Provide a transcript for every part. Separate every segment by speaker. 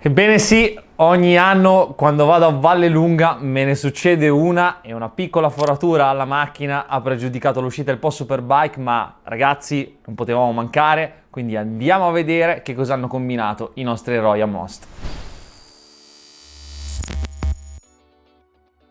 Speaker 1: Ebbene sì, ogni anno quando vado a Vallelunga me ne succede una e una piccola foratura alla macchina ha pregiudicato l'uscita del post Superbike, ma ragazzi non potevamo mancare, quindi andiamo a vedere che cosa hanno combinato i nostri eroi a Most.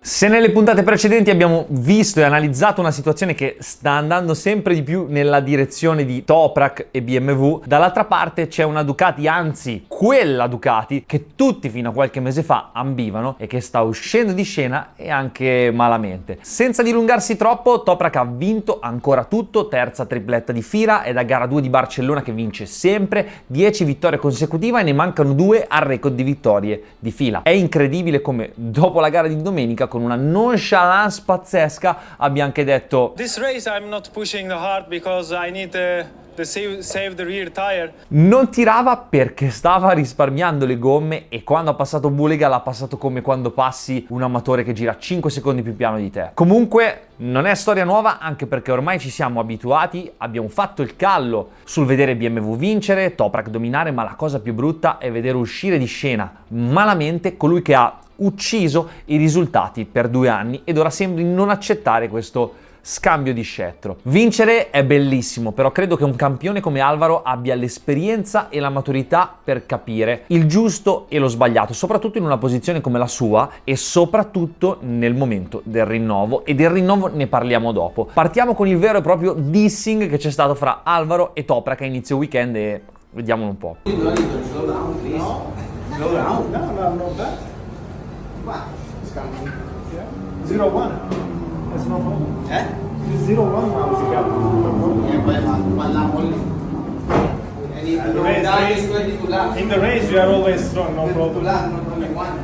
Speaker 1: Se nelle puntate precedenti abbiamo visto e analizzato una situazione che sta andando sempre di più nella direzione di Toprak e BMW, dall'altra parte c'è una Ducati, anzi quella Ducati che tutti fino a qualche mese fa ambivano e che sta uscendo di scena e anche malamente. Senza dilungarsi troppo, Toprak ha vinto ancora tutto, terza tripletta di fila, è da gara 2 di Barcellona che vince sempre, 10 vittorie consecutive e ne mancano 2 al record di vittorie di fila. È incredibile come dopo la gara di domenica con una nonchalance pazzesca abbia anche detto
Speaker 2: This race I'm not pushing the hard because I need to save the rear tire.
Speaker 1: Non tirava perché stava risparmiando le gomme e quando ha passato Bulega l'ha passato come quando passi un amatore che gira 5 secondi più piano di te. Comunque non è storia nuova, anche perché ormai ci siamo abituati, abbiamo fatto il callo sul vedere BMW vincere, Toprak dominare, ma la cosa più brutta è vedere uscire di scena malamente colui che ha ucciso i risultati per 2 anni ed ora sembri non accettare questo scambio di scettro. Vincere è bellissimo, però credo che un campione come Alvaro abbia l'esperienza e la maturità per capire il giusto e lo sbagliato, soprattutto in una posizione come la sua e soprattutto nel momento del rinnovo, e del rinnovo ne parliamo dopo. Partiamo con il vero e proprio dissing che c'è stato fra Alvaro e Toprak a inizio weekend e vediamolo un po'.
Speaker 2: It's coming. Yeah. 0-1. That's no problem. Eh? 0-1 miles ago. No problem.
Speaker 3: Yeah, but one lap only. And if
Speaker 2: And
Speaker 3: you
Speaker 2: the race,
Speaker 3: die, it's 22 laps.
Speaker 2: in the race, you are always strong, no
Speaker 3: 22
Speaker 2: problem.
Speaker 3: laps, not only one.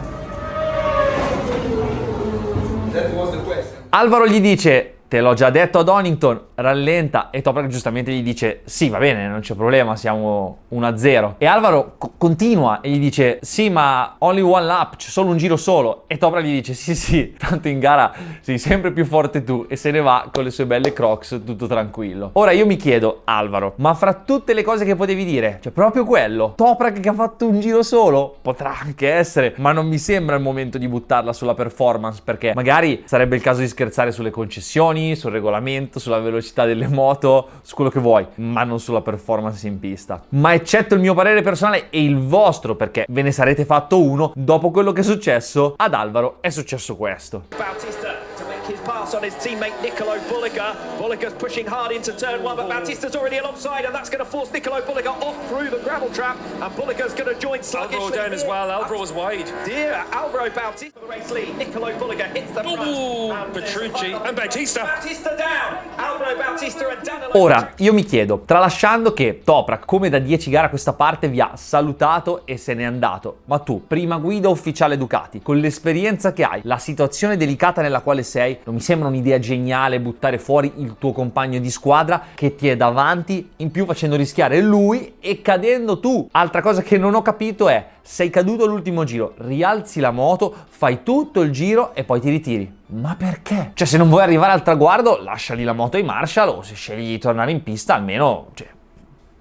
Speaker 3: That was the question.
Speaker 1: Alvaro gli dice: te l'ho già detto ad Donington, rallenta, e Toprak giustamente gli dice sì, va bene, non c'è problema, siamo 1-0. E Alvaro continua e gli dice sì, ma only one lap, c'è solo un giro solo. E Toprak gli dice sì, tanto in gara sei sempre più forte tu, e se ne va con le sue belle Crocs tutto tranquillo. Ora io mi chiedo, Alvaro, ma fra tutte le cose che potevi dire, c'è proprio quello? Toprak che ha fatto un giro solo? Potrà anche essere, ma non mi sembra il momento di buttarla sulla performance, perché magari sarebbe il caso di scherzare sulle concessioni, sul regolamento, sulla velocità delle moto, su quello che vuoi, ma non sulla performance in pista. Ma eccetto il mio parere personale e il vostro, perché ve ne sarete fatto uno, dopo quello che è successo ad Alvaro è successo questo.
Speaker 4: Bautista to make his pass on his teammate Nicolo Bulliger. Bulliger's pushing hard into turn 1, but Bautista's already alongside, and that's going to force Nicolo Bulliger off through the gravel trap, and Bulliger's going to join sluggishly.
Speaker 2: Alvaro down as well. Alvaro was wide.
Speaker 4: Dear Alvaro Bautista for the race lead. Nicolo Bulliger hits the front.
Speaker 2: Ooh,
Speaker 4: and
Speaker 2: Petrucci and Bautista.
Speaker 4: Bautista down. Alvaro Bautista and Danilo.
Speaker 1: Ora, io mi chiedo, tralasciando che Toprak, come da 10 gare a questa parte, vi ha salutato e se n'è andato, ma tu, prima guida ufficiale Ducati, con l'esperienza che hai, la situazione delicata nella quale sei, non mi sembra un'idea geniale buttare fuori il tuo compagno di squadra che ti è davanti, in più facendo rischiare lui e cadendo tu. Altra cosa che non ho capito è, sei caduto all'ultimo giro, rialzi la moto, fai tutto il giro e poi ti ritiri. Ma perché? Cioè, se non vuoi arrivare al traguardo, lasciali la moto ai Marshall, o se scegli di tornare in pista, almeno,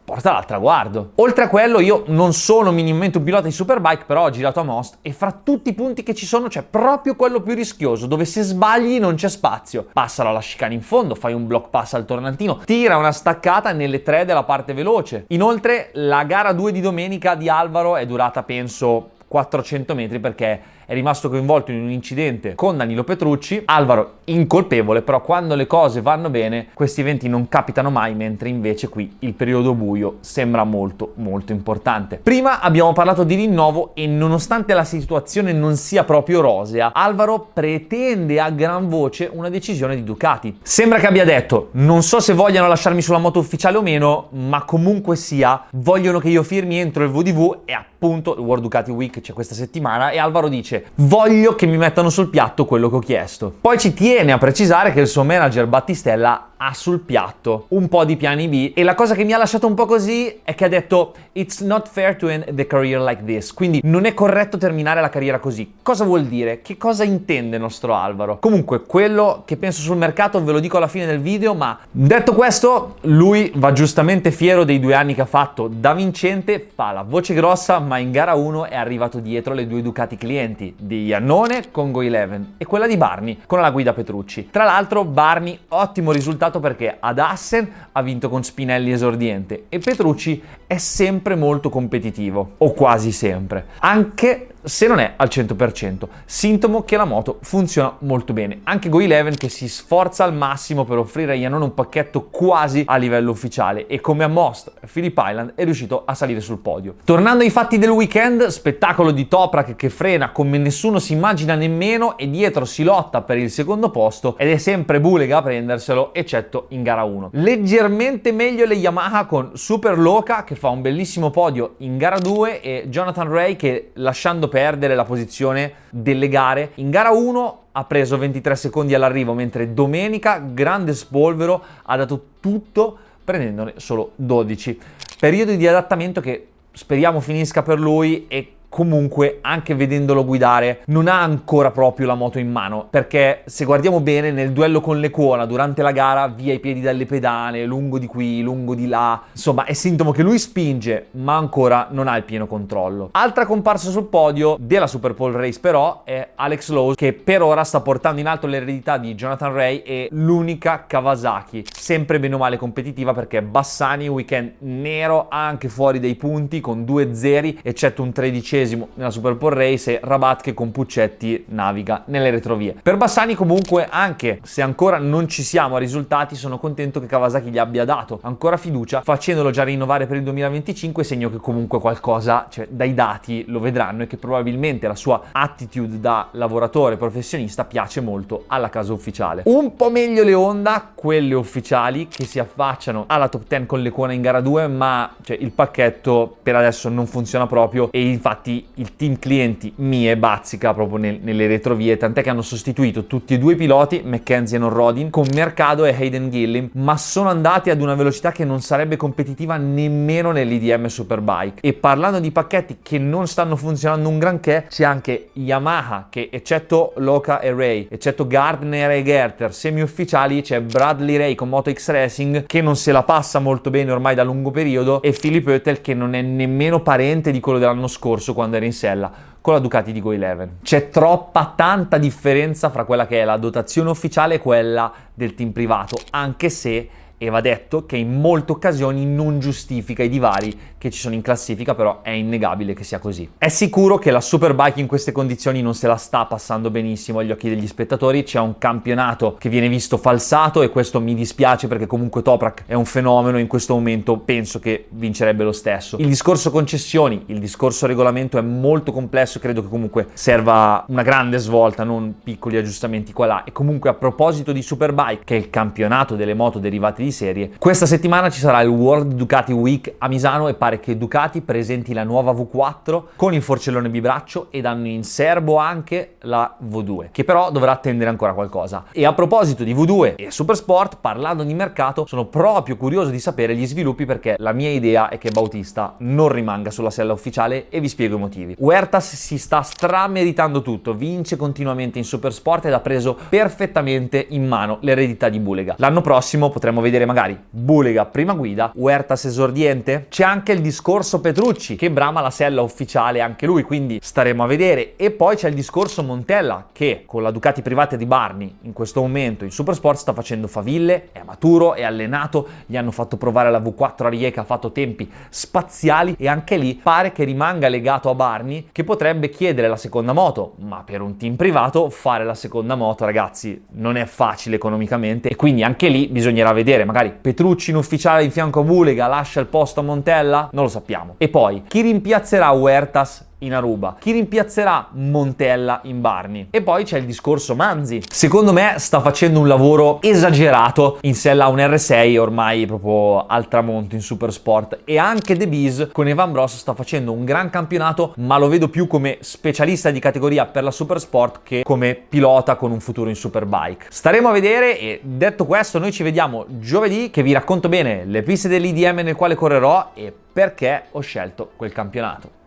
Speaker 1: portala al traguardo. Oltre a quello, io non sono minimamente un pilota di Superbike, però ho girato a Most e fra tutti i punti che ci sono c'è proprio quello più rischioso, dove se sbagli non c'è spazio. Passalo alla chicane in fondo, fai un block pass al tornantino, tira una staccata nelle 3 della parte veloce. Inoltre, la gara 2 di domenica di Alvaro è durata, penso, 400 metri perché è rimasto coinvolto in un incidente con Danilo Petrucci. Alvaro incolpevole, però quando le cose vanno bene questi eventi non capitano mai, mentre invece qui il periodo buio sembra molto importante. Prima abbiamo parlato di rinnovo e nonostante la situazione non sia proprio rosea, Alvaro pretende a gran voce una decisione di Ducati. Sembra che abbia detto non so se vogliano lasciarmi sulla moto ufficiale o meno, ma comunque sia vogliono che io firmi entro il VDV, e appunto il World Ducati Week c'è questa settimana e Alvaro dice voglio che mi mettano sul piatto quello che ho chiesto. Poi ci tiene a precisare che il suo manager Battistella ha sul piatto un po' di piani B, e la cosa che mi ha lasciato un po' così è che ha detto "It's not fair to end the career like this", quindi non è corretto terminare la carriera così. Cosa vuol dire? Che cosa intende il nostro Alvaro? Comunque, quello che penso sul mercato ve lo dico alla fine del video, ma detto questo, lui va giustamente fiero dei 2 anni che ha fatto da vincente, fa la voce grossa, ma in gara 1 è arrivato dietro le 2 Ducati clienti di Iannone con Go11 e quella di Barni con la guida Petrucci. Tra l'altro Barni ottimo risultato perché ad Assen ha vinto con Spinelli esordiente e Petrucci è sempre molto competitivo, o quasi sempre, anche se non è al 100%, sintomo che la moto funziona molto bene. Anche Go11 che si sforza al massimo per offrire a Iannone un pacchetto quasi a livello ufficiale, e come a Most, Phillip Island è riuscito a salire sul podio. Tornando ai fatti del weekend, spettacolo di Toprak che frena come nessuno si immagina nemmeno e dietro si lotta per il secondo posto, ed è sempre Bulega a prenderselo, eccetto in gara 1. Leggermente meglio le Yamaha con Super Loca che fa un bellissimo podio in gara 2 e Jonathan Rea che, lasciando perdere la posizione delle gare, in gara 1 ha preso 23 secondi all'arrivo, mentre domenica, grande spolvero, ha dato tutto prendendone solo 12. Periodo di adattamento che speriamo finisca per lui, e comunque anche vedendolo guidare non ha ancora proprio la moto in mano, perché se guardiamo bene nel duello con l'Equona durante la gara via i piedi dalle pedane, lungo di qui, lungo di là, insomma è sintomo che lui spinge ma ancora non ha il pieno controllo. Altra comparsa sul podio della Super Pole Race però è Alex Lowe, che per ora sta portando in alto l'eredità di Jonathan Rea e l'unica Kawasaki, sempre bene o male competitiva, perché Bassani weekend nero anche fuori dai punti con 2 zeri eccetto un 13° nella Super Pole Race, e Rabat che con Puccetti naviga nelle retrovie. Per Bassani comunque, anche se ancora non ci siamo a risultati, sono contento che Kawasaki gli abbia dato ancora fiducia facendolo già rinnovare per il 2025, segno che comunque qualcosa, cioè dai dati lo vedranno, e che probabilmente la sua attitude da lavoratore professionista piace molto alla casa ufficiale. Un po' meglio le Honda, quelle ufficiali, che si affacciano alla top 10 con l'Equona in gara 2, ma cioè, il pacchetto per adesso non funziona proprio, e infatti il team clienti Mie bazzica proprio nelle retrovie, tant'è che hanno sostituito tutti e 2 i piloti, McKenzie e non Rodin, con Mercado e Hayden Gillim, ma sono andati ad una velocità che non sarebbe competitiva nemmeno nell'IDM Superbike. E parlando di pacchetti che non stanno funzionando un granché, c'è anche Yamaha che, eccetto Loca e Rea, eccetto Gardner e Gerter semi-ufficiali, c'è Bradley Ray con Moto X Racing che non se la passa molto bene ormai da lungo periodo, e Philipp Oetel che non è nemmeno parente di quello dell'anno scorso quando era in sella con la Ducati di Go11. C'è tanta differenza fra quella che è la dotazione ufficiale e quella del team privato, anche se, e va detto, che in molte occasioni non giustifica i divari che ci sono in classifica, però è innegabile che sia così. È sicuro che la Superbike in queste condizioni non se la sta passando benissimo agli occhi degli spettatori, c'è un campionato che viene visto falsato, e questo mi dispiace perché comunque Toprak è un fenomeno, in questo momento penso che vincerebbe lo stesso. Il discorso concessioni, il discorso regolamento è molto complesso, credo che comunque serva una grande svolta, non piccoli aggiustamenti qua là. E comunque, a proposito di Superbike, che è il campionato delle moto derivate di serie, questa settimana ci sarà il World Ducati Week a Misano, e pare che Ducati presenti la nuova V4 con il forcellone bibraccio, ed hanno in serbo anche la V2, che però dovrà attendere ancora qualcosa. E a proposito di V2 e Supersport, parlando di mercato, sono proprio curioso di sapere gli sviluppi, perché la mia idea è che Bautista non rimanga sulla sella ufficiale, e vi spiego i motivi. Huertas si sta strameritando tutto, vince continuamente in Supersport ed ha preso perfettamente in mano l'eredità di Bulega. L'anno prossimo potremo vedere magari Bulega prima guida, Huertas esordiente. C'è anche il discorso Petrucci che brama la sella ufficiale anche lui, quindi staremo a vedere. E poi c'è il discorso Montella che con la Ducati privata di Barni in questo momento in Supersport sta facendo faville, è maturo, è allenato, gli hanno fatto provare la V4 Arie che ha fatto tempi spaziali, e anche lì pare che rimanga legato a Barni, che potrebbe chiedere la seconda moto, ma per un team privato fare la seconda moto, ragazzi, non è facile economicamente, e quindi anche lì bisognerà vedere, magari Petrucci in ufficiale di fianco a Bulega lascia il posto a Montella, non lo sappiamo. E poi chi rimpiazzerà Huertas in Aruba? Chi rimpiazzerà Montella in Barni? E poi c'è il discorso Manzi. Secondo me sta facendo un lavoro esagerato in sella a un R6 ormai proprio al tramonto in Supersport, e anche De Bees con Evan Bros sta facendo un gran campionato, ma lo vedo più come specialista di categoria per la Supersport che come pilota con un futuro in Superbike. Staremo a vedere, e detto questo noi ci vediamo giovedì che vi racconto bene le piste dell'IDM nel quale correrò e perché ho scelto quel campionato.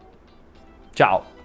Speaker 1: Ciao!